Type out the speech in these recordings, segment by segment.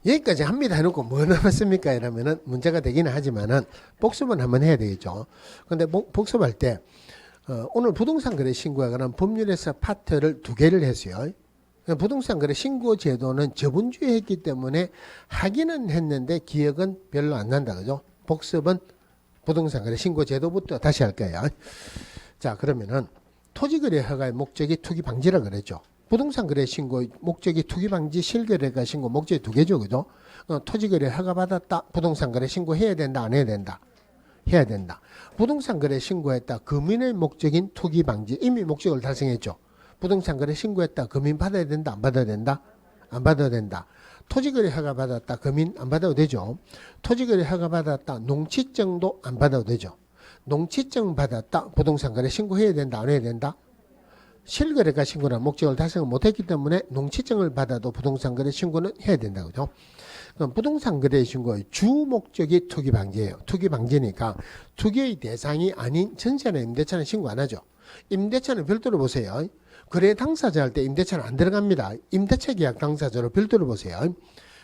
여기까지 합니다 해놓고 뭐 남았습니까? 이러면은 문제가 되기는 하지만은 복습은 한번 해야 되겠죠. 근데 복습할 때 오늘 부동산 거래 신고에 관한 법률에서 파트를 2개를 했어요. 부동산 거래 신고 제도는 저번 주에 했기 때문에 하기는 했는데 기억은 별로 안 난다. 그죠? 복습은 부동산 거래 신고 제도부터 다시 할 거예요. 자, 그러면은 토지거래 허가의 목적이 투기 방지라 그랬죠. 부동산 거래 신고 목적이 투기 방지, 실거래가 신고 목적이 2개죠. 그죠? 토지거래 허가 받았다. 부동산 거래 신고 해야 된다. 안 해야 된다. 해야 된다. 부동산 거래 신고했다. 금인의 목적인 투기 방지 이미 목적을 달성했죠. 부동산 거래 신고했다. 금인 받아야 된다. 안 받아야 된다. 안 받아야 된다. 토지거래 허가 받았다. 금인 안 받아도 되죠. 토지거래 허가 받았다. 농취증도 안 받아도 되죠. 농취증 받았다. 부동산 거래 신고해야 된다. 안 해야 된다. 실거래가 신고라는 목적을 달성을 못했기 때문에 농취증을 받아도 부동산 거래 신고는 해야 된다. 그죠? 그럼 부동산 거래 신고의 주 목적이 투기 방지예요. 투기 방지니까 투기의 대상이 아닌 전세나 임대차는 신고 안 하죠. 임대차는 별도로 보세요. 거래 당사자 할 때 임대차는 안 들어갑니다. 임대차 계약 당사자로 별도로 보세요.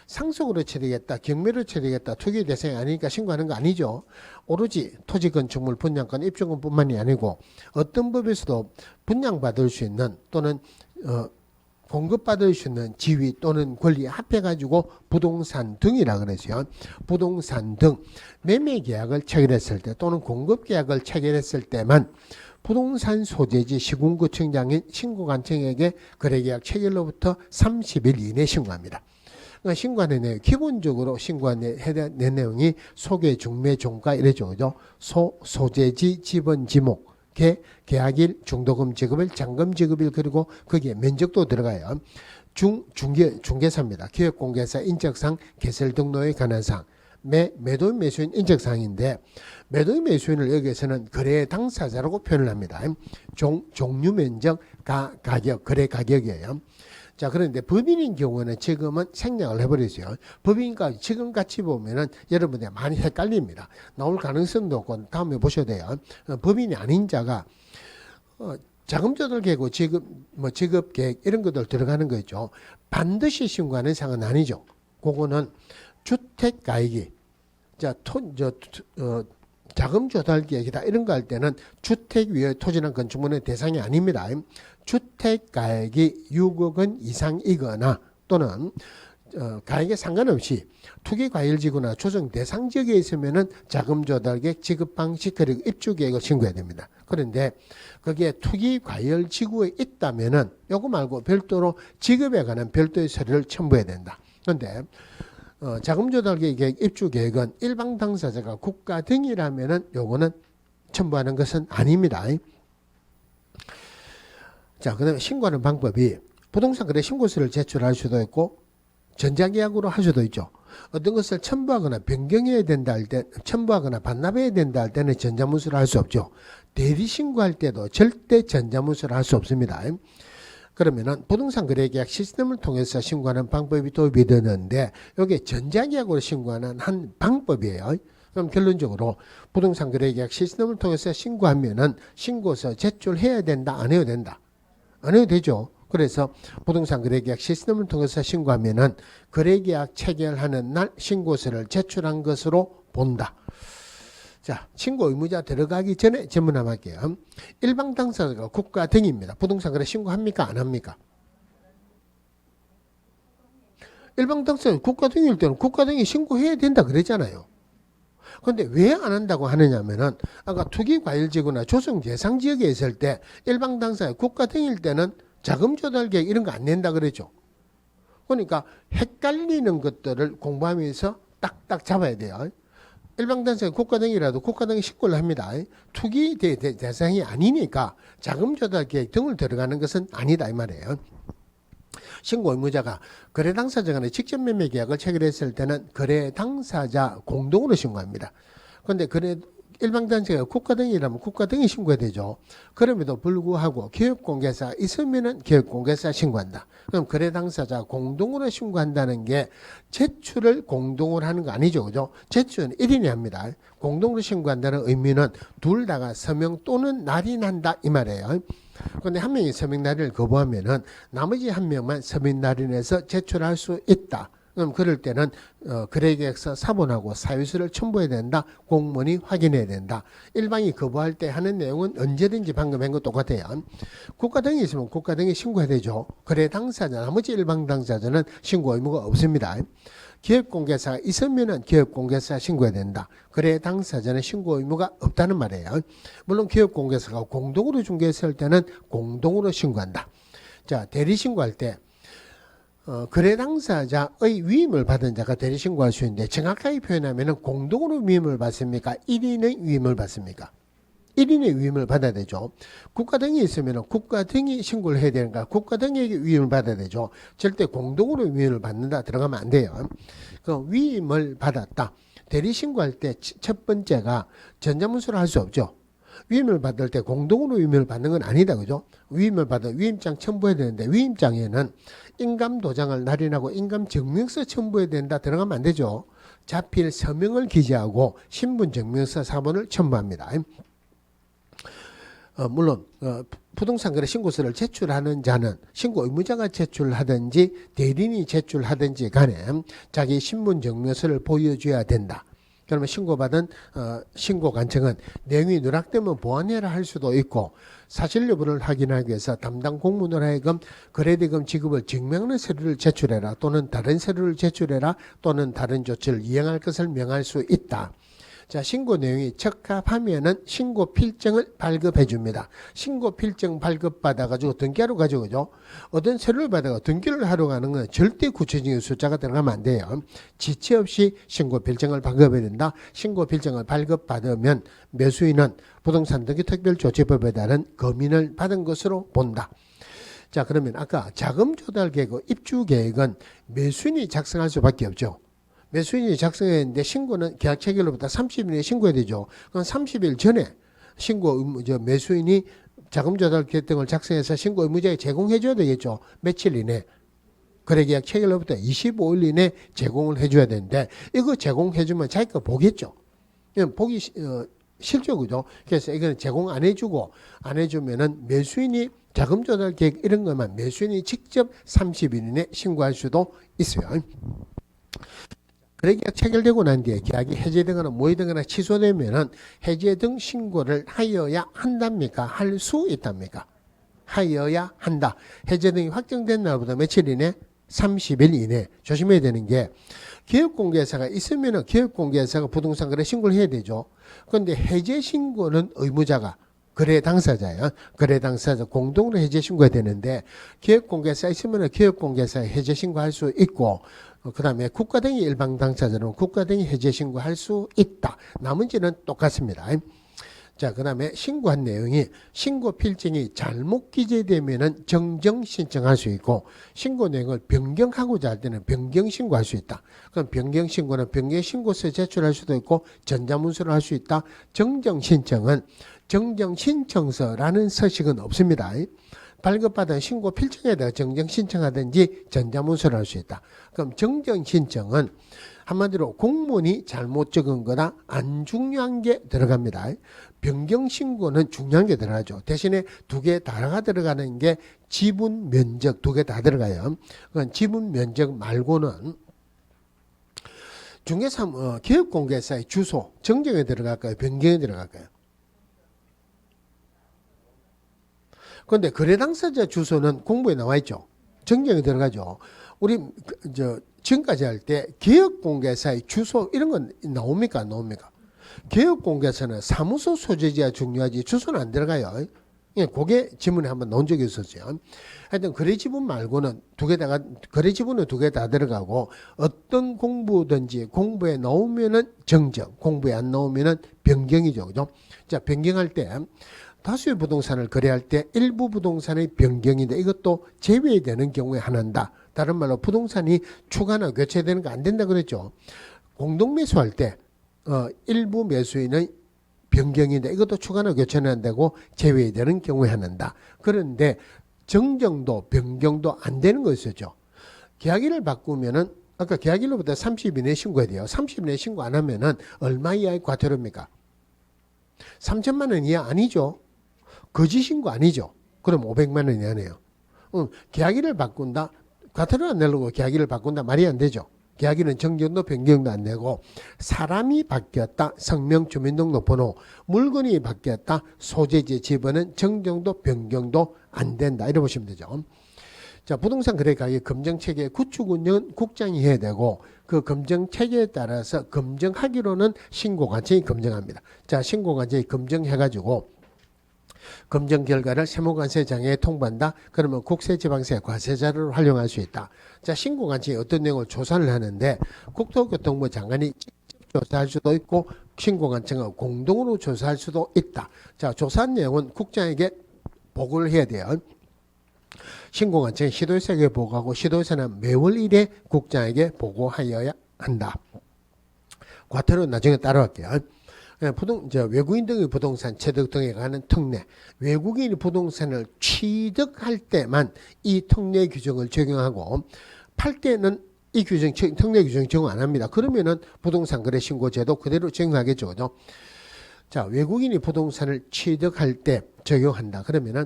상속으로 처리겠다, 경매로 처리겠다, 투기 대상이 아니니까 신고하는 거 아니죠. 오로지 토지 건축물 분양권 입주권뿐만이 아니고 어떤 법에서도 분양받을 수 있는 또는 공급받을 수 있는 지위 또는 권리 합해가지고 부동산 등이라 그랬어요. 부동산 등 매매 계약을 체결했을 때 또는 공급 계약을 체결했을 때만 부동산 소재지 시군구청장인 신고관청에게 거래계약 체결로부터 30일 이내 신고합니다. 그러니까 신고하는 내용, 기본적으로 신고하는 해당 내용이 소개, 중매, 종가 이래죠. 그죠? 소재지, 지번, 지목, 계약일, 중도금 지급일, 잔금 지급일, 그리고 거기에 면적도 들어가요. 중개사입니다. 기획공개사 인적상, 개설 등록에 관한 사항. 매도 매수인 인적사항인데 매도 매수인을 여기에서는 거래 당사자라고 표현을 합니다. 종류 면적, 가격, 거래 가격이에요. 자, 그런데 법인인 경우는 지금은 생략을 해버리세요. 법인과 지금 같이 보면은 여러분들 많이 헷갈립니다. 나올 가능성도 없고 다음에 보셔야 돼요. 법인이 아닌 자가 자금 조달 계획, 지급 계획 이런 것들 들어가는 거 있죠. 반드시 신고하는 사항은 아니죠. 그거는 주택 가액이 자금 조달 계획이다 이런 거 할 때는 주택 위의 토지나 건축물의 대상이 아닙니다. 주택 가액이 6억 원 이상이거나 또는 가액에 상관없이 투기 과열지구나 조정 대상 지역에 있으면은 자금 조달 계획, 지급 방식 그리고 입주 계획을 신고해야 됩니다. 그런데 그게 투기 과열 지구에 있다면은 요거 말고 별도로 지급에 관한 별도의 서류를 첨부해야 된다. 그런데 자금 조달 계획, 입주 계획은 일방 당사자가 국가 등이라면은 요거는 첨부하는 것은 아닙니다. 자, 그다음에 신고하는 방법이 부동산 거래 신고서를 제출할 수도 있고 전자계약으로 할 수도 있죠. 어떤 것을 첨부하거나 변경해야 된다 할 때, 첨부하거나 반납해야 된다 할 때는 전자문서를 할 수 없죠. 대리 신고할 때도 절대 전자문서를 할 수 없습니다. 그러면은 부동산 거래계약 시스템을 통해서 신고하는 방법이 도입이 되는데 이게 전자계약으로 신고하는 한 방법이에요. 그럼 결론적으로 부동산 거래계약 시스템을 통해서 신고하면은 신고서 제출해야 된다, 안 해야 된다? 안 해도 되죠. 그래서 부동산 거래계약 시스템을 통해서 신고하면은 거래계약 체결하는 날 신고서를 제출한 것으로 본다. 자, 신고 의무자 들어가기 전에 질문 한번 할게요. 일방 당사자가 국가 등입니다. 부동산 거래 신고합니까? 안 합니까? 일방 당사자가 국가 등일 때는 국가 등이 신고해야 된다 그랬잖아요. 그런데 왜 안 한다고 하느냐면은 아까 투기 과열지구나 조성 대상 지역에 있을 때 일방 당사자 국가 등일 때는 자금 조달 계획 이런 거 안 낸다 그랬죠. 그러니까 헷갈리는 것들을 공부하면서 딱딱 잡아야 돼요. 일방 당사자 국가 등이라도 국가 등이 신고를 합니다. 투기 대상이 아니니까 자금 조달 계획 등을 들어가는 것은 아니다 이 말이에요. 신고 의무자가 거래 당사자 간의 직접 매매 계약을 체결했을 때는 거래 당사자 공동으로 신고합니다. 그런데 일방 단체가 국가 등이라면 국가 등이 신고해야 되죠. 그럼에도 불구하고 기업공개사 있으면은 기업공개사 신고한다. 그럼 거래 당사자 공동으로 신고한다는 게 제출을 공동으로 하는 거 아니죠, 그죠? 제출은 1인이 합니다. 공동으로 신고한다는 의미는 둘 다가 서명 또는 날인한다 이 말이에요. 그런데 한 명이 서명 날인을 거부하면은 나머지 한 명만 서명 날인해서 제출할 수 있다. 그럼 그럴 때는 거래계약서 사본하고 사유서를 첨부해야 된다. 공무원이 확인해야 된다. 일방이 거부할 때 하는 내용은 언제든지 방금 한 거 똑같아요. 국가 등이 있으면 국가 등이 신고해야 되죠. 거래 당사자, 나머지 일방 당사자는 신고 의무가 없습니다. 기업공개사가 있으면은 기업공개사 신고해야 된다. 거래 당사자는 신고 의무가 없다는 말이에요. 물론 기업공개사가 공동으로 중개했을 때는 공동으로 신고한다. 자, 대리신고할 때 거래 당사자의 위임을 받은 자가 대리신고할 수 있는데 정확하게 표현하면 공동으로 위임을 받습니까? 1인의 위임을 받습니까? 1인의 위임을 받아야 되죠. 국가 등이 있으면 국가 등이 신고를 해야 되는가? 국가 등에게 위임을 받아야 되죠. 절대 공동으로 위임을 받는다 들어가면 안 돼요. 그 위임을 받았다. 대리신고할 때 첫 번째가 전자문서를 할 수 없죠. 위임을 받을 때 공동으로 위임을 받는 건 아니다. 그죠? 위임을 받아 위임장 첨부해야 되는데 위임장에는 인감도장을 날인하고 인감증명서 첨부해야 된다. 들어가면 안 되죠. 자필 서명을 기재하고 신분증명서 사본을 첨부합니다. 물론 부동산 거래 신고서를 제출하는 자는 신고 의무자가 제출하든지 대리인이 제출하든지 간에 자기 신분증명서를 보여줘야 된다. 그러면 신고받은 신고관청은 내용이 누락되면 보완해라 할 수도 있고 사실 여부를 확인하기 위해서 담당 공무원으로 하여금 거래대금 지급을 증명하는 서류를 제출해라 또는 다른 서류를 제출해라 또는 다른 조치를 이행할 것을 명할 수 있다. 자, 신고 내용이 적합하면은 신고 필증을 발급해 줍니다. 신고 필증 발급받아가지고 등기하러 가죠. 그죠? 어떤 서류를 받아가 등기를 하러 가는 건 절대 구체적인 숫자가 들어가면 안 돼요. 지체 없이 신고 필증을 발급해야 된다. 신고 필증을 발급받으면 매수인은 부동산 등기 특별조치법에 따른 검인을 받은 것으로 본다. 자, 그러면 아까 자금 조달 계획, 입주 계획은 매수인이 작성할 수밖에 없죠. 매수인이 작성했는데 신고는 계약 체결로부터 30일에 신고해야 되죠. 그럼 30일 전에 매수인이 자금 조달 계획 등을 작성해서 신고 의무자에 제공해 줘야 되겠죠. 며칠 이내. 거래계약 체결로부터 25일 이내 제공을 해줘야 되는데 이거 제공해주면 자기가 보겠죠. 보기 싫죠. 그죠? 그래서 이거는 제공 안 해주고 안 해주면은 매수인이 자금 조달 계획 이런 것만 매수인이 직접 30일 이내 신고할 수도 있어요. 거래계약 체결되고 난 뒤에 계약이 해제되거나 무효되거나 취소되면은 해제 등 신고를 하여야 한답니까? 할 수 있답니까? 하여야 한다. 해제 등이 확정된 날보다 며칠 이내? 30일 이내. 조심해야 되는 게 기업공개사가 있으면은 기업공개사가 부동산 거래 신고를 해야 되죠. 그런데 해제 신고는 의무자가 거래 당사자예요. 거래 당사자 공동으로 해제 신고해야 되는데 기업공개사 있으면은 기업공개사 해제 신고할 수 있고 그 다음에 국가 등의 일방 당사자는 국가 등이 해제 신고할 수 있다. 나머지는 똑같습니다. 자, 그 다음에 신고한 내용이 신고 필증이 잘못 기재되면은 정정 신청할 수 있고 신고 내용을 변경하고자 할 때는 변경 신고할 수 있다. 그럼 변경 신고는 변경 신고서 제출할 수도 있고 전자문서로 할 수 있다. 정정 신청은 정정 신청서라는 서식은 없습니다. 발급받은 신고 필증에다가 정정 신청하든지 전자문서를 할 수 있다. 그럼 정정 신청은 한마디로 공무원이 잘못 적은 거나 안 중요한 게 들어갑니다. 변경 신고는 중요한 게 들어가죠. 대신에 두 개 다가 들어가는 게 지분 면적 두 개 다 들어가요. 그건 지분 면적 말고는 중개사 기업공개사의 주소 정정에 들어갈까요? 변경에 들어갈까요? 그런데 거래 당사자 주소는 공부에 나와 있죠. 정정에 들어가죠. 우리 지금까지 할 때 기업공개사의 주소 이런 건 나옵니까? 안 나옵니까? 기업공개사는 사무소 소재지가 중요하지 주소는 안 들어가요. 예, 그게 지문에 한번 나온 적이 있었어요. 하여튼 거래 지분 말고는 거래 지분은 두 개 다 들어가고 어떤 공부든지 공부에 나오면은 정정, 공부에 안 나오면은 변경이죠. 그죠? 자, 변경할 때 다수의 부동산을 거래할 때 일부 부동산의 변경인데 이것도 제외되는 경우에 하나다. 다른 말로 부동산이 추가나 교체되는 거 안 된다 그랬죠. 공동매수할 때 일부 매수인의 변경인데 이것도 추가나 교체는 안 되고 제외되는 경우에 하는다. 그런데 정정도 변경도 안 되는 거 있었죠. 계약일을 바꾸면은 아까 계약일로부터 30일 내에 신고해야 돼요. 30일 내에 신고 안 하면은 얼마 이하의 과태료입니까? 3천만 원 이하 아니죠. 거짓 신고 아니죠. 그럼 500만 원 이하네요. 계약일을 바꾼다. 과태료 안 내려고 계약일을 바꾼다 말이 안 되죠. 계약일은 정정도 변경도 안 되고 사람이 바뀌었다. 성명, 주민등록번호, 물건이 바뀌었다. 소재지, 지번은 정정도 변경도 안 된다. 이래 보시면 되죠. 자, 부동산 거래 가격 검증 체계 구축 운영은 국장이 해야 되고 그 검증 체계에 따라서 검증하기로는 신고관청이 검증합니다. 자, 신고관청이 검증해가지고 검증 결과를 세무관세장에 통보한다. 그러면 국세지방세 과세자를 활용할 수 있다. 자, 신고관청이 어떤 내용을 조사를 하는데 국토교통부 장관이 직접 조사할 수도 있고 신고관청은 공동으로 조사할 수도 있다. 자, 조사한 내용은 국장에게 보고를 해야 돼요. 신고관청이 시도지사에게 보고하고 시도지사는 매월 1회 국장에게 보고하여야 한다. 과태료 나중에 따라갈게요. 외국인 등의 부동산 취득 등에 관한 특례, 외국인이 부동산을 취득할 때만 이 특례 규정을 적용하고 팔 때는 이 규정, 특례 규정 적용 안 합니다. 그러면은 부동산 거래 신고 제도 그대로 적용하겠죠, 그죠? 자, 외국인이 부동산을 취득할 때 적용한다. 그러면은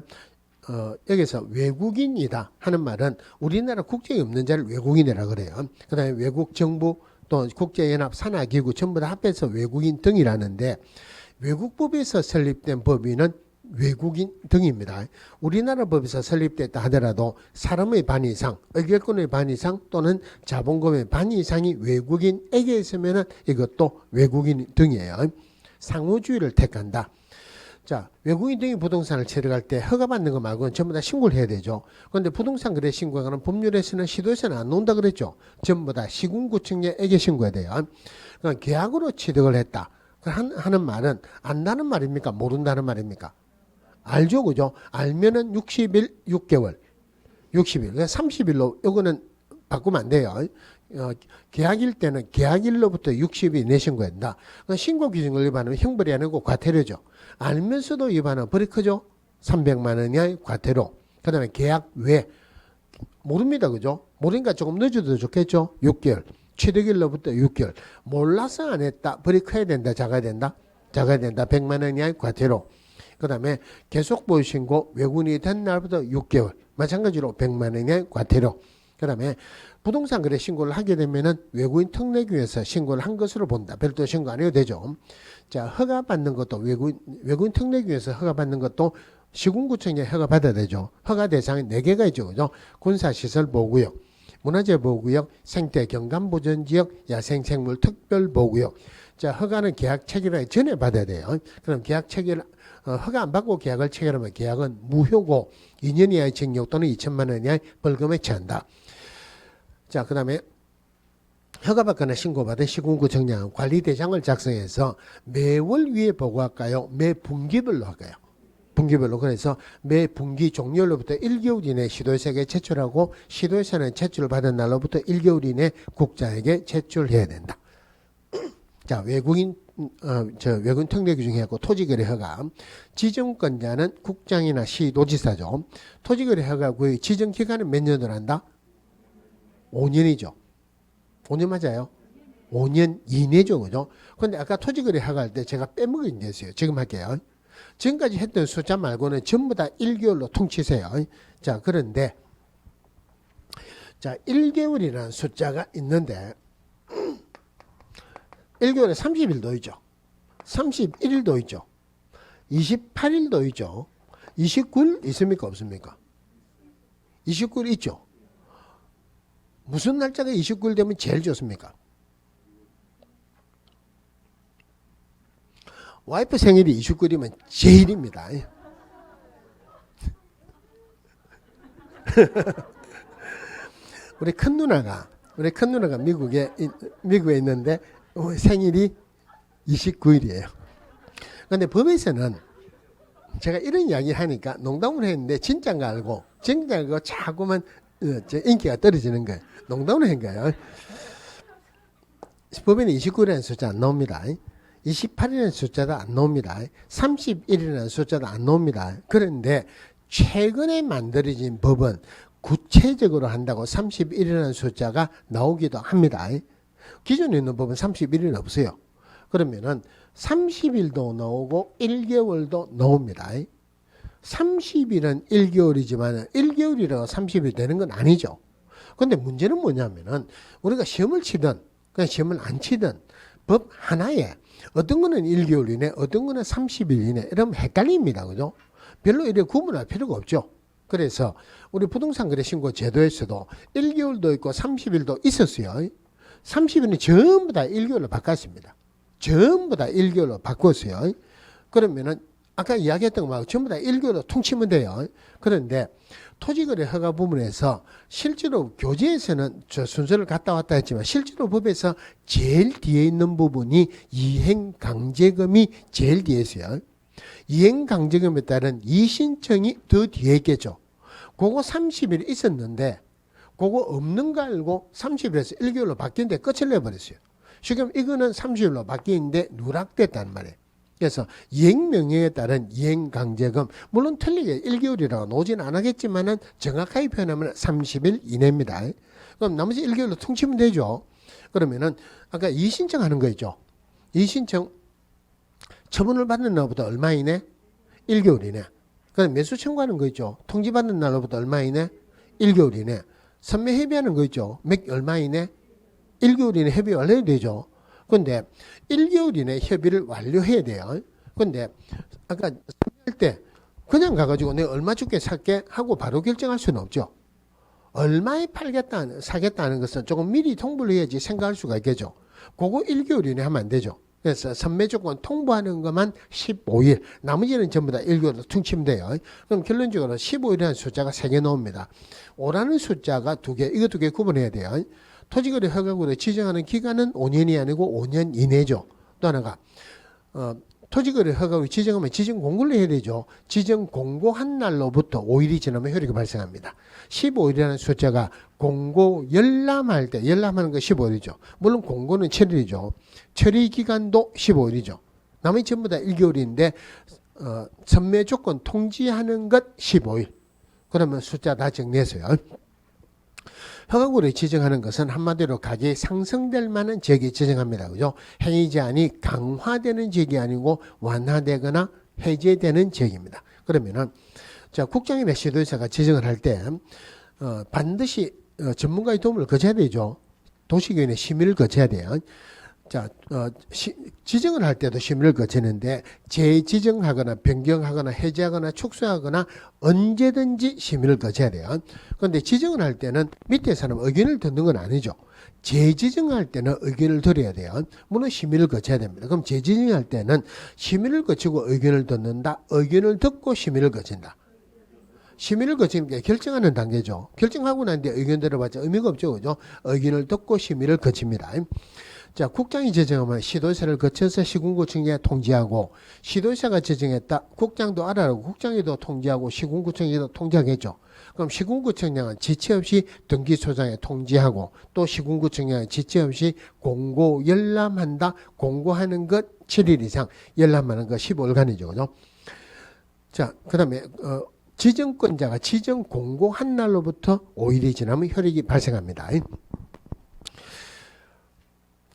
여기서 외국인이다 하는 말은 우리나라 국적이 없는 자를 외국인이라 그래요. 그 다음에 외국 정부 또 국제연합 산하기구 전부 다 합해서 외국인 등이라는데 외국법에서 설립된 법인은 외국인 등입니다. 우리나라 법에서 설립됐다 하더라도 사람의 반 이상, 의결권의 반 이상 또는 자본금의 반 이상이 외국인에게 있으면 이것도 외국인 등이에요. 상호주의를 택한다. 자, 외국인 등이 부동산을 취득할 때 허가받는 거 말고는 전부 다 신고를 해야 되죠. 그런데 부동산 거래 신고하는 법률에서는 시도에서는 안 논다 그랬죠. 전부 다 시군구청에게 신고해야 돼요. 그러니까 계약으로 취득을 했다 하는 말은 안다는 말입니까? 모른다는 말입니까? 알죠, 그죠? 알면은 60일, 6개월, 60일, 그러니까 30일로 이거는 바꾸면 안 돼요. 계약일 때는 계약일로부터 60일 내 신고해야 된다. 그러니까 신고 기준을 위반하면 형벌이 아니고 과태료죠. 알면서도 위반하면 벌이 크죠. 300만 원 이하의 과태료. 그 다음에 계약 외 모릅니다, 그죠? 모르니까 조금 늦어도 좋겠죠. 6개월. 취득일로부터 6개월. 몰라서 안 했다. 벌이 커야 된다. 작아야 된다. 작아야 된다. 100만 원 이하의 과태료. 그 다음에 계속 보유 신고 외국인이 된 날부터 6개월. 마찬가지로 100만 원 이하의 과태료. 그 다음에 부동산 거래 신고를 하게 되면은 외국인 특례규에서 신고를 한 것으로 본다. 별도 신고 안 해도 되죠. 자, 허가받는 것도 외국인 특례규에서 허가받는 것도 시군구청에 허가받아야 되죠. 허가 대상이 4개가 있죠. 그죠? 군사시설보호구역, 문화재보호구역, 생태 경관보전지역, 야생생물 특별보호구역. 자, 허가는 계약 체결하기 전에 받아야 돼요. 그럼 계약 체결, 허가 안 받고 계약을 체결하면 계약은 무효고 2년 이하의 징역 또는 2천만 원 이하의 벌금에 처한다. 자, 그 다음에 허가받거나 신고받은 시군구청장은 관리대장을 작성해서 매월 위에 보고할까요? 매 분기별로 할까요? 분기별로. 그래서 매 분기 종료로부터 1개월 이내 시도지사에게 제출하고 시도지사는 제출을 받은 날로부터 1개월 이내 국장에게 제출해야 된다. 자, 외국인 특례규정해갖고 토지거래 허가. 지정권자는 국장이나 시도지사죠. 토지거래 허가 구의 지정기간은 몇 년을 한다? 5년이죠. 5년 맞아요? 5년 이내죠, 그죠? 근데 아까 토지거래 허가할 때 제가 빼먹은 게 있어요. 지금 할게요. 지금까지 했던 숫자 말고는 전부 다 1개월로 퉁치세요. 자, 그런데 자, 1개월이라는 숫자가 있는데 1개월에 30일도 있죠. 31일도 있죠. 28일도 있죠. 29일 있습니까? 없습니까? 29일 있죠. 무슨 날짜가 29일 되면 제일 좋습니까? 와이프 생일이 29일이면 제일입니다. 우리 큰 누나가 미국에 있는데 생일이 29일이에요. 그런데 법에서는 제가 이런 이야기 하니까 농담을 했는데 진짜인 거 알고 자꾸만 인기가 떨어지는 거예요. 농담을 한 거예요. 법에는 29일이라는 숫자 안 나옵니다. 28일이라는 숫자도 안 나옵니다. 31일이라는 숫자도 안 나옵니다. 그런데 최근에 만들어진 법은 구체적으로 한다고 31이라는 숫자가 나오기도 합니다. 기존에 있는 법은 31일은 없어요. 그러면은 30일도 나오고 1개월도 나옵니다. 30일은 1개월이지만 1개월이라고 30일 되는 건 아니죠. 근데 문제는 뭐냐면은 우리가 시험을 치든 그냥 시험을 안 치든 법 하나에 어떤 거는 1개월 이내, 어떤 거는 30일 이내 이러면 헷갈립니다. 그죠? 별로 이렇게 구분할 필요가 없죠. 그래서 우리 부동산 거래 신고 제도에서도 1개월도 있고 30일도 있었어요. 30일은 전부 다 1개월로 바꿨습니다. 전부 다 1개월로 바꿨어요. 그러면은 아까 이야기했던 거 말고 전부 다 1개월로 통치면 돼요. 그런데 토지거래 허가 부분에서 실제로 교재에서는 저 순서를 갔다 왔다 했지만 실제로 법에서 제일 뒤에 있는 부분이 이행강제금이 제일 뒤에 있어요. 이행강제금에 따른 이신청이 더 뒤에 있겠죠. 그거 30일 있었는데 그거 없는 거 알고 30일에서 1개월로 바뀌는데 끝을 내버렸어요. 지금 이거는 30일로 바뀌는데 누락됐단 말이에요. 그래서 이행명령에 따른 이행강제금 물론 틀리게 1개월이라고 노진 안 하겠지만은 정확하게 표현하면 30일 이내입니다. 그럼 나머지 1개월로 통치면 되죠. 그러면은 아까 이신청하는 거 있죠. 이신청 처분을 받는 날부터 얼마 이내? 1개월 이내. 그럼 매수 청구하는 거 있죠. 통지받는 날로부터 얼마 이내? 1개월 이내. 선매 협의하는 거 있죠. 얼마 이내? 1개월 이내 협의 완료해야 되죠. 근데 1개월 이내 협의를 완료해야 돼요. 근데 아까 할 때 그냥 가가지고 내가 얼마 줄게 살게 하고 바로 결정할 수는 없죠. 얼마에 팔겠다, 사겠다는 것은 조금 미리 통보를 해야지 생각할 수가 있겠죠. 그거 1개월 이내 하면 안 되죠. 그래서 선매 조건 통보하는 것만 15일, 나머지는 전부 다 1개월로 퉁치면 돼요. 그럼 결론적으로 15일이라는 숫자가 3개 나옵니다. 오라는 숫자가 2개, 이거 2개 구분해야 돼요. 토지거래 허가구를 지정하는 기간은 5년이 아니고 5년 이내죠. 또 하나가 토지거래 허가구를 지정하면 지정 공고를 해야 되죠. 지정 공고한 날로부터 5일이 지나면 효력이 발생합니다. 15일이라는 숫자가 공고 열람할 때 열람하는 거 15일이죠. 물론 공고는 7일이죠. 처리 기간도 15일이죠. 나머지 전부 다 1개월인데 선매 조건 통지하는 것 15일. 그러면 숫자 다 정리했어요. 허가구를 지정하는 것은 한마디로 가격이 상승될 만한 지역에 지정합니다. 그죠? 행위 제한이 강화되는 지역이 아니고 완화되거나 해제되는 지역입니다. 그러면은 자, 국장이나 시도지사가 지정을 할 때 반드시 전문가의 도움을 거쳐야 되죠. 도시교인의 심의를 거쳐야 돼요. 자, 지정을 할 때도 심의를 거치는데 재지정하거나 변경하거나 해제하거나 축소하거나 언제든지 심의를 거쳐야 돼요. 그런데 지정을 할 때는 밑에 사람 의견을 듣는 건 아니죠. 재지정할 때는 의견을 들어야 돼요. 물론 심의를 거쳐야 됩니다. 그럼 재지정할 때는 심의를 거치고 의견을 듣는다. 의견을 듣고 심의를 거친다. 심의를 거치는 게 결정하는 단계죠. 결정하고 난 뒤에 의견 들어봤자 의미가 없죠. 그죠? 의견을 듣고 심의를 거칩니다. 자, 국장이 지정하면 시도지사를 거쳐서 시군구청에 통지하고 시도지사가 지정했다. 국장도 알아라고 국장에도 통지하고 시군구청에도 통지하겠죠. 그럼 시군구청장은 지체 없이 등기소장에 통지하고 또 시군구청장은 지체 없이 공고 열람한다. 공고하는 것 7일 이상 열람하는 것 15일간이죠. 그죠? 자, 그 다음에 지정권자가 지정 공고한 날로부터 5일이 지나면 효력이 발생합니다.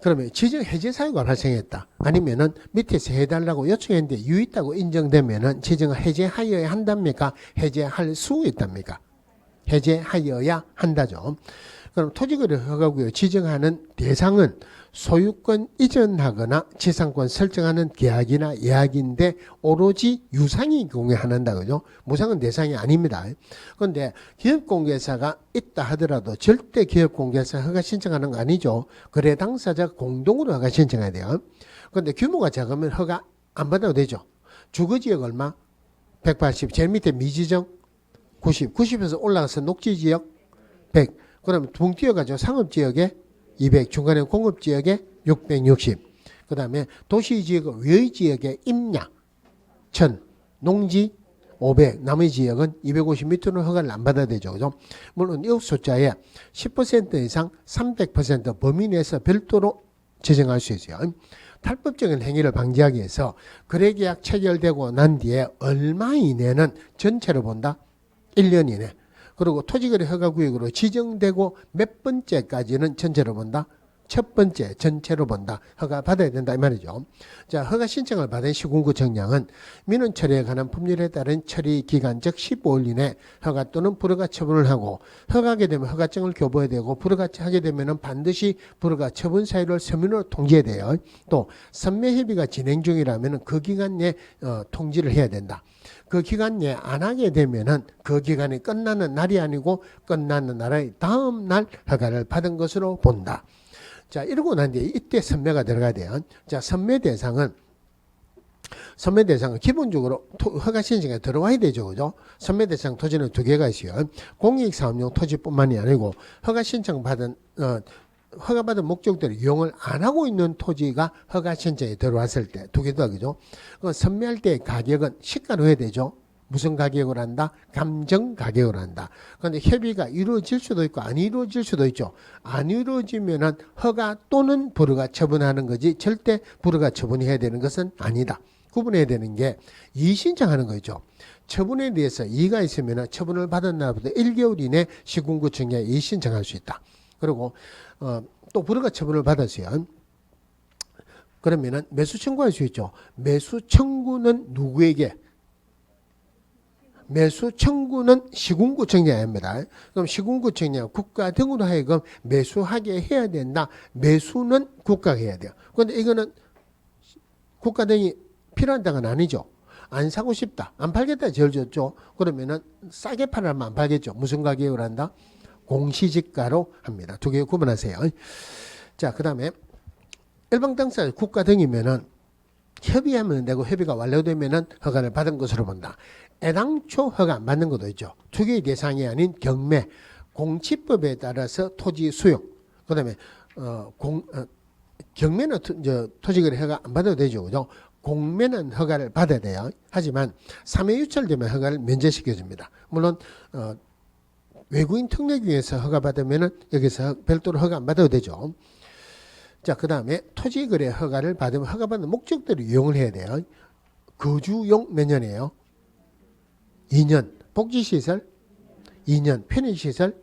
그러면 지정 해제 사유가 발생했다. 아니면은 밑에서 해달라고 요청했는데 유의있다고 인정되면은 지정을 해제하여야 한답니까? 해제할 수 있답니까? 해제하여야 한다죠. 그럼 토지거래 허가구역 지정하는 대상은 소유권 이전하거나 지상권 설정하는 계약이나 예약인데 오로지 유상이 공개한다. 그죠? 무상은 대상이 아닙니다. 그런데 기업공개사가 있다 하더라도 절대 기업공개사 허가 신청하는 거 아니죠. 거래 당사자 공동으로 허가 신청해야 돼요. 그런데 규모가 작으면 허가 안 받아도 되죠. 주거지역 얼마? 180. 제일 밑에 미지정 90. 90에서 올라가서 녹지지역 100. 그러면 붕 뛰어가지고 상업지역에 200, 중간에 공업지역에 660, 그 다음에 도시지역 외의 지역에 임야 1000, 농지 500, 나머지 지역은 250 밑으로는 허가를 안 받아야 되죠. 그죠? 물론 이 숫자에 10% 이상 300% 범위 내에서 별도로 지정할 수 있어요. 탈법적인 행위를 방지하기 위해서 거래계약 체결되고 난 뒤에 얼마 이내는 전체로 본다? 1년 이내. 그리고 토지거래 허가구역으로 지정되고 몇 번째까지는 전체로 본다? 첫 번째 전체로 본다. 허가 받아야 된다 이 말이죠. 자, 허가 신청을 받은 시군구 정량은 민원 처리에 관한 법률에 따른 처리 기간 즉 15일 이내 허가 또는 불허가 처분을 하고 허가하게 되면 허가증을 교부해야 되고 불허가하게 되면 반드시 불허가 처분 사유를 서면으로 통지해야 돼요. 또 선매 협의가 진행 중이라면 그 기간 내에 통지를 해야 된다. 그 기간 내에 안 하게 되면은 그 기간이 끝나는 날이 아니고 끝나는 날의 다음 날 허가를 받은 것으로 본다. 자, 이러고 난 뒤에 이때 선매가 들어가야 돼요. 자, 선매 대상은 기본적으로 허가 신청에 들어와야 되죠. 그죠? 선매 대상 토지는 두 개가 있어요. 공익사업용 토지뿐만이 아니고 허가 신청 받은 허가받은 목적대로 이용을 안 하고 있는 토지가 허가 신청에 들어왔을 때 두 개 더 그죠? 선매할 때 가격은 시가로 해야 되죠. 무슨 가격으로 한다? 감정 가격으로 한다. 그런데 협의가 이루어질 수도 있고 안 이루어질 수도 있죠. 안 이루어지면은 허가 또는 불허가 처분하는 거지 절대 불허가 처분해야 되는 것은 아니다. 구분해야 되는 게 이의신청하는 거죠. 처분에 대해서 이의가 있으면 처분을 받은 날부터 1개월 이내 시군구청에 이의신청할 수 있다. 그리고 또 불허가 처분을 받았어요. 그러면은 매수 청구할 수 있죠. 매수 청구는 누구에게? 매수 청구는 시군구청장이 합니다. 그럼 시군구청장 국가 등으로 하여금 매수하게 해야 된다. 매수는 국가가 해야 돼요. 그런데 이거는 국가 등이 필요한 건 아니죠. 안 사고 싶다. 안 팔겠다 제일 좋죠. 그러면은 싸게 팔면 안 팔겠죠. 무슨 가격으로 한다? 공시지가로 합니다. 두 개 구분하세요. 자, 그 다음에 일방 당사자 국가 등이면은 협의하면 되고 협의가 완료되면은 허가를 받은 것으로 본다. 애당초 허가 안 받는 것도 있죠. 투기의 대상이 아닌 경매, 공치법에 따라서 토지 수용. 그다음에 경매는 토지거래 허가 안 받아도 되죠, 그죠? 공매는 허가를 받아야 돼요. 하지만 3회 유찰되면 허가를 면제시켜줍니다. 물론 외국인 특례구에서 허가 받으면은 여기서 별도로 허가 안 받아도 되죠. 자, 그 다음에 토지거래 허가를 받으면 허가받는 목적대로 이용을 해야 돼요. 거주용 몇 년이에요? 2년. 복지시설 2년. 편의시설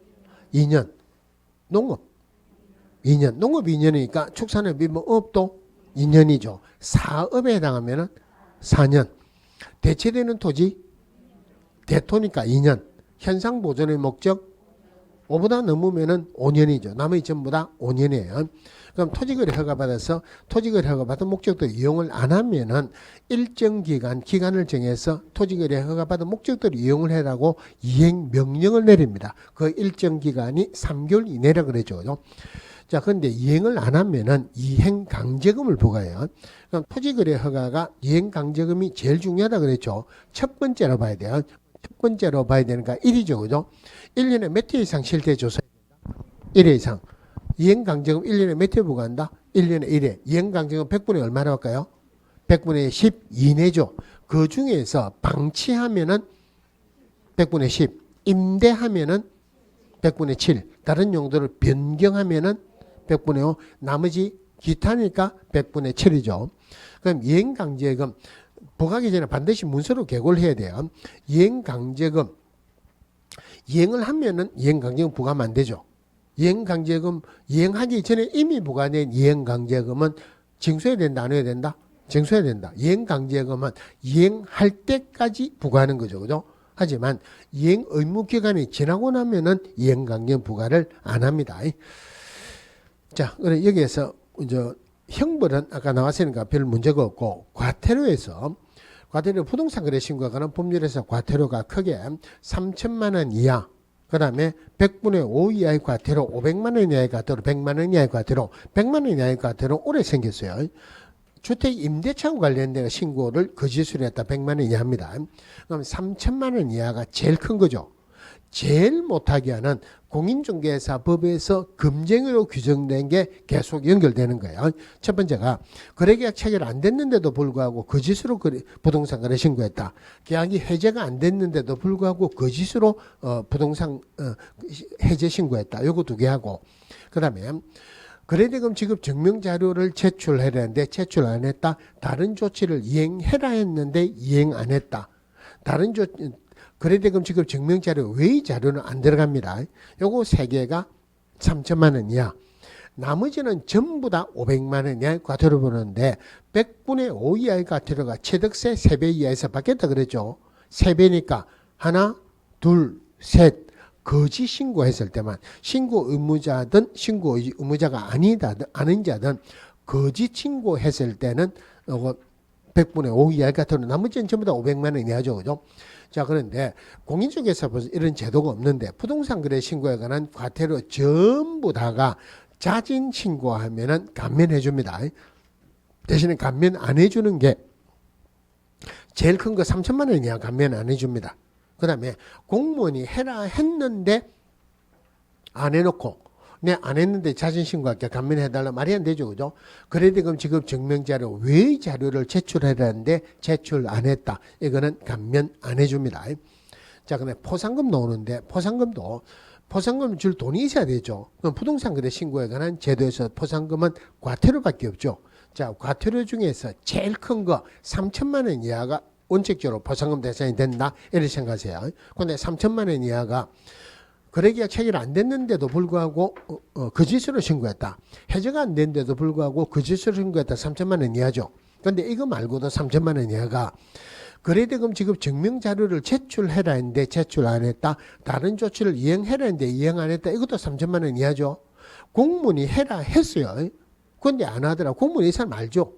2년. 농업 2년. 농업 2년이니까 축산업이 뭐 업도 2년이죠. 사업에 해당하면 4년. 대체되는 토지 대토니까 2년. 현상 보존의 목적 5보다 넘으면은 5년이죠. 나머지 전부 다 5년이에요. 그럼 토지거래 허가받아서 토지거래 허가받은 목적도 이용을 안 하면은 일정 기간을 정해서 토지거래 허가받은 목적도로 이용을 해라고 이행 명령을 내립니다. 그 일정 기간이 3개월 이내라 그러죠. 자, 그런데 이행을 안 하면은 이행 강제금을 부과해요. 그럼 토지거래 허가가 이행 강제금이 제일 중요하다 그랬죠. 첫 번째로 봐야 돼요. 첫 번째로 봐야 되니까 1이죠. 그죠? 1년에 몇 회 이상 실태 조사 1회 이상. 이행강제금 1년에 몇 회 부과한다? 1년에 1회. 이행강제금 100분의 얼마나 할까요? 100분의 10 이내죠. 그 중에서 방치하면은 100분의 10, 임대하면은 100분의 7, 다른 용도를 변경하면은 100분의 5, 나머지 기타니까 100분의 7이죠. 그럼 이행강제금 부과하기 전에 반드시 문서로 계고를 해야 돼요. 이행강제금 이행을 하면은 이행강제금 부과하면 안 되죠. 이행강제금 이행하기 전에 이미 부과된 이행강제금은 징수해야 된다, 안 해야 된다? 징수해야 된다. 이행강제금은 이행할 때까지 부과하는 거죠, 그죠? 하지만 이행 의무 기간이 지나고 나면은 이행강제금 부과를 안 합니다. 자, 그래 여기에서 이제 형벌은 아까 나왔으니까 별 문제가 없고 과태료에서 부동산 거래 신고가 관한 법률에서 과태료가 크게 3천만 원 이하, 그 다음에 100분의 5 이하의 과태료, 500만 원 이하의 과태료, 100만 원 이하의 과태료, 100만 원 이하의 과태료 올해 생겼어요. 주택 임대차와 관련된 신고를 거짓으로 했다 100만 원 이하입니다. 그럼 3천만 원 이하가 제일 큰 거죠. 제일 못하게 하는 공인중개사법에서 금쟁으로 규정된 게 계속 연결되는 거예요. 첫 번째가 거래계약 체결 안 됐는데도 불구하고 거짓으로 부동산 거래 신고했다. 계약이 해제가 안 됐는데도 불구하고 거짓으로 부동산 해제 신고했다. 요거 두 개 하고, 그 다음에 거래대금 지급 증명 자료를 제출해야 되는데 제출 안 했다. 다른 조치를 이행해라 했는데 이행 안 했다. 거래대금 지급 증명자료 외의 자료는 안 들어갑니다. 요거 세 개가 3천만 원 이하. 나머지는 전부 다 500만 원 이하의 과태료 부르는데 100분의 5 이하의 과태료가 취득세 3배 이하에서 받겠다 그랬죠. 3배니까 하나, 둘, 셋. 거짓 신고했을 때만 신고 의무자든 신고 의무자가 아닌 자든 거짓 신고했을 때는 100분의 5 이하의 과태료, 나머지는 전부 다 500만 원 이하죠. 그죠? 자, 그런데 공인중개사 이런 제도가 없는데 부동산 거래 신고에 관한 과태료 전부 다가 자진 신고하면은 감면해 줍니다. 대신에 감면 안 해주는 게 제일 큰 거 3천만 원 이하 감면 안 해줍니다. 그 다음에 공무원이 해라 했는데 안 해놓고 내 안 했는데 자진 신고할게 감면해달라 말이 안 되죠. 그죠? 거래대금 지급 증명자료 외의 자료를 제출해라는데 제출 안 했다. 이거는 감면 안 해줍니다. 자, 그다음에 포상금 나오는데 포상금 줄 돈이 있어야 되죠. 그럼 부동산 거래 신고에 관한 제도에서 포상금은 과태료밖에 없죠. 자, 과태료 중에서 제일 큰 거 3천만 원 이하가 원칙적으로 포상금 대상이 된다. 이렇게 생각하세요. 그런데 3천만 원 이하가 거래계약 체결 안 됐는데도 불구하고 거짓으로 신고했다. 해제가 안 됐는데도 불구하고 거짓으로 신고했다. 3천만 원 이하죠. 그런데 이거 말고도 3천만 원 이하가 거래대금 지급 증명자료를 제출해라 했는데 제출 안 했다. 다른 조치를 이행해라 했는데 이행 안 했다. 이것도 3천만 원 이하죠. 공무원이 해라 했어요. 그런데 안 하더라. 공무원이 이 사람 알죠.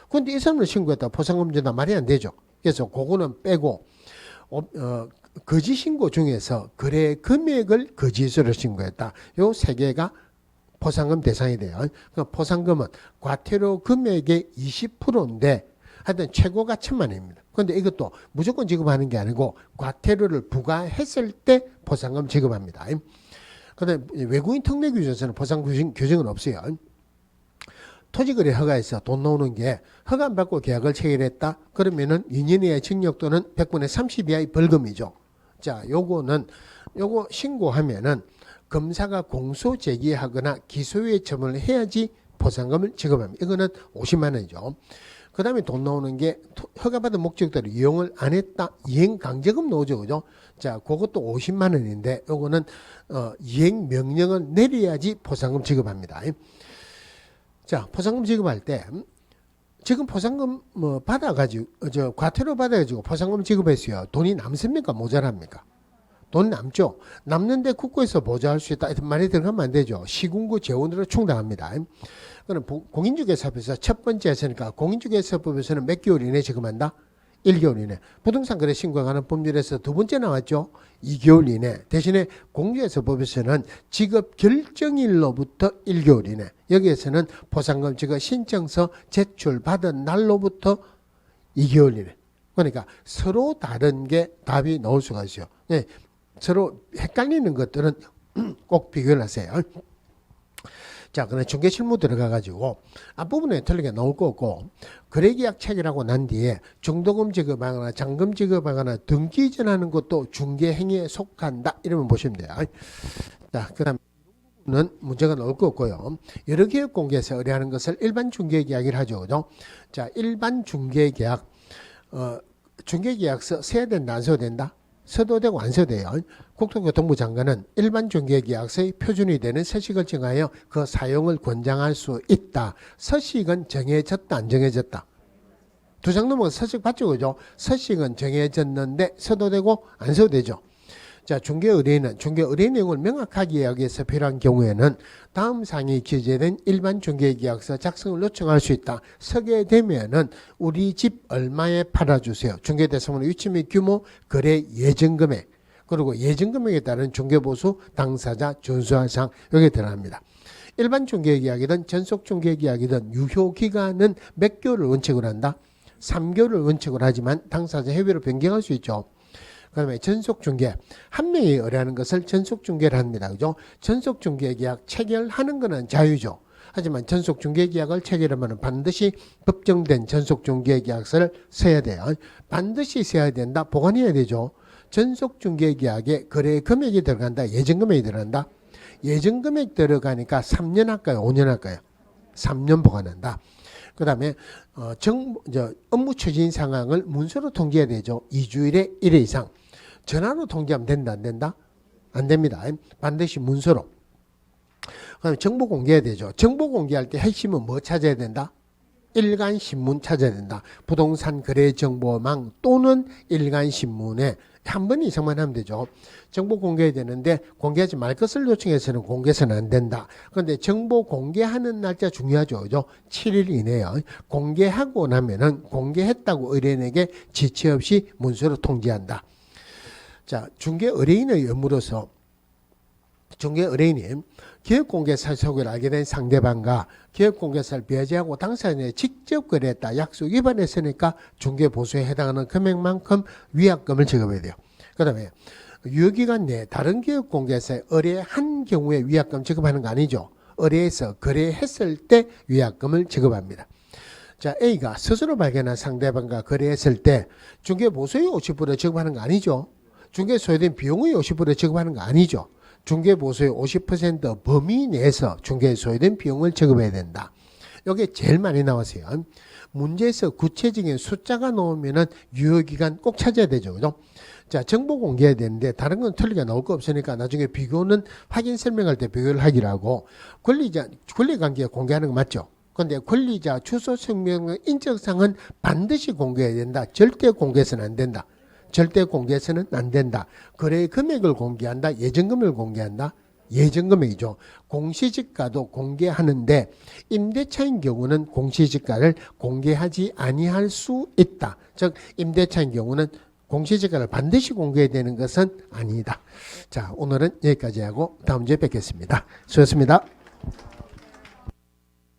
그런데 이 사람을 신고했다. 포상금 준다. 말이 안 되죠. 그래서 그거는 빼고 거짓 신고 중에서 거래 금액을 거짓으로 신고했다. 요 세 개가 포상금 대상이 돼요. 그러니까 포상금은 과태료 금액의 20%인데 하여튼 최고가 1,000만 원입니다. 그런데 이것도 무조건 지급하는 게 아니고 과태료를 부과했을 때 포상금 지급합니다. 그다음에 외국인 특례 규정에서는 포상 규정은 없어요. 토지거래 허가에서 돈 나오는 게 허가 안 받고 계약을 체결했다. 그러면은 2년 이하의 징역 또는 100분의 30 이하의 벌금이죠. 자, 요거 신고하면은 검사가 공소 제기하거나 기소유예 처분을 해야지 포상금을 지급합니다. 이거는 50만 원이죠. 그 다음에 돈 나오는 게 허가받은 목적대로 이용을 안 했다. 이행 강제금 나오죠. 그죠? 자, 그것도 50만 원인데 요거는 이행 명령을 내려야지 포상금 지급합니다. 자, 포상금 지급할 때 지금 포상금 받아가지고 과태료 받아가지고 포상금 지급했어요. 돈이 남습니까? 모자랍니까? 돈 남죠. 남는데 국고에서 보좌할 수 있다. 이런 말이 들어가면 안 되죠. 시군구 재원으로 충당합니다. 그럼 공인중개사법에서 첫 번째에서니까 공인중개사법에서는 몇 개월 이내 지급한다? 1개월 이내. 부동산 거래 신고하는 법률에서 두 번째 나왔죠. 2개월 이내. 대신에 공인중개사법에서는 지급 결정일로부터 1개월 이내. 여기에서는 포상금 지급 신청서 제출받은 날로부터 2개월 이내. 그러니까 서로 다른 게 답이 나올 수가 있어요. 네, 서로 헷갈리는 것들은 꼭 비교를 하세요. 자, 그럼 중개 실무 들어가가지고 앞부분에 틀리게 나올 거고 거래계약 체결하고 난 뒤에 중도금 지급하거나 잔금 지급하거나 등기 이전하는 것도 중개 행위에 속한다. 이러면 보시면 돼요. 자, 그다음 는 문제가 나올 거고요. 여러 개업 공개에서 의뢰하는 것을 일반 중개계약이라 하죠. 그죠? 자, 일반 중개계약 중개계약서 써야 된다, 안 써야 된다? 써도 되고 안 써도 돼요. 국토교통부 장관은 일반 중개계약서의 표준이 되는 서식을 정하여 그 사용을 권장할 수 있다. 서식은 정해졌다, 안 정해졌다? 두 장 넘어서 서식 봤죠, 그죠? 서식은 정해졌는데 써도 되고 안 써도 되죠. 자, 중개 의뢰인은 중개 의뢰 내용을 명확하게 이야기해서 필요한 경우에는 다음 사항이 기재된 일반 중개계약서 작성을 요청할 수 있다. 서게 되면은 우리 집 얼마에 팔아주세요. 중개대상물의 위치 및 규모, 거래 예정금액, 그리고 예정금액에 따른 중개보수, 당사자 준수할 사항 여기에 들어갑니다. 일반 중개계약이든 전속 중개계약이든 유효기간은 몇 개월을 원칙으로 한다? 3개월을 원칙으로 하지만 당사자 해외로 변경할 수 있죠. 그 다음에 전속중개, 한 명이 의뢰하는 것을 전속중개를 합니다. 그죠? 전속중개계약 체결하는 것은 자유죠. 하지만 전속중개계약을 체결하면 반드시 법정된 전속중개계약서를 써야 돼요. 반드시 써야 된다. 보관해야 되죠. 전속중개계약에 거래 금액이 들어간다. 예정금액이 들어간다. 예정금액 들어가니까 3년 할까요? 5년 할까요? 3년 보관한다. 그 다음에 업무 추진 상황을 문서로 통지해야 되죠. 2주일에 1회 이상. 전화로 통지하면 된다, 안 된다? 안 됩니다. 반드시 문서로. 그다음에 정보 공개해야 되죠. 정보 공개할 때 핵심은 뭐 찾아야 된다? 일간 신문 찾아야 된다. 부동산 거래 정보망 또는 일간 신문에 한 번 이상만 하면 되죠. 정보 공개해야 되는데 공개하지 말 것을 요청해서는 공개해서는 안 된다. 그런데 정보 공개하는 날짜 중요하죠. 그죠? 7일 이내요. 공개하고 나면은 공개했다고 의뢰인에게 지체 없이 문서로 통지한다. 자, 중개 의뢰인의 의무로서 중개 의뢰인이 기업공개사 소개를 알게 된 상대방과 기업공개사를 배제하고 당사자에 직접 거래했다. 약속 위반했으니까 중개보수에 해당하는 금액만큼 위약금을 지급해야 돼요. 그 다음에 유효기간 내에 다른 기업공개사에 의뢰한 경우에 위약금 지급하는 거 아니죠. 의뢰해서 거래했을 때 위약금을 지급합니다. 자, A가 스스로 발견한 상대방과 거래했을 때 중개보수의 50% 지급하는 거 아니죠. 중개 소요된 비용의 50% 지급하는 거 아니죠. 중개보수의 50% 범위 내에서 중개에 소요된 비용을 지급해야 된다. 이게 제일 많이 나왔어요. 문제에서 구체적인 숫자가 나오면은 유효기간 꼭 찾아야 되죠. 그죠? 자, 정보 공개해야 되는데 다른 건 틀리게 나올 거 없으니까 나중에 비교는 확인 설명할 때 비교를 하기로 하고 권리관계 공개하는 거 맞죠? 근데 권리자 주소 성명 인적사항은 반드시 공개해야 된다. 절대 공개해서는 안 된다. 절대 공개해서는 안 된다. 거래 금액을 공개한다. 예정금을 공개한다. 예정금액이죠. 공시지가도 공개하는데 임대차인 경우는 공시지가를 공개하지 아니할 수 있다. 즉 임대차인 경우는 공시지가를 반드시 공개해야 되는 것은 아니다. 자, 오늘은 여기까지 하고 다음 주에 뵙겠습니다. 수고하셨습니다.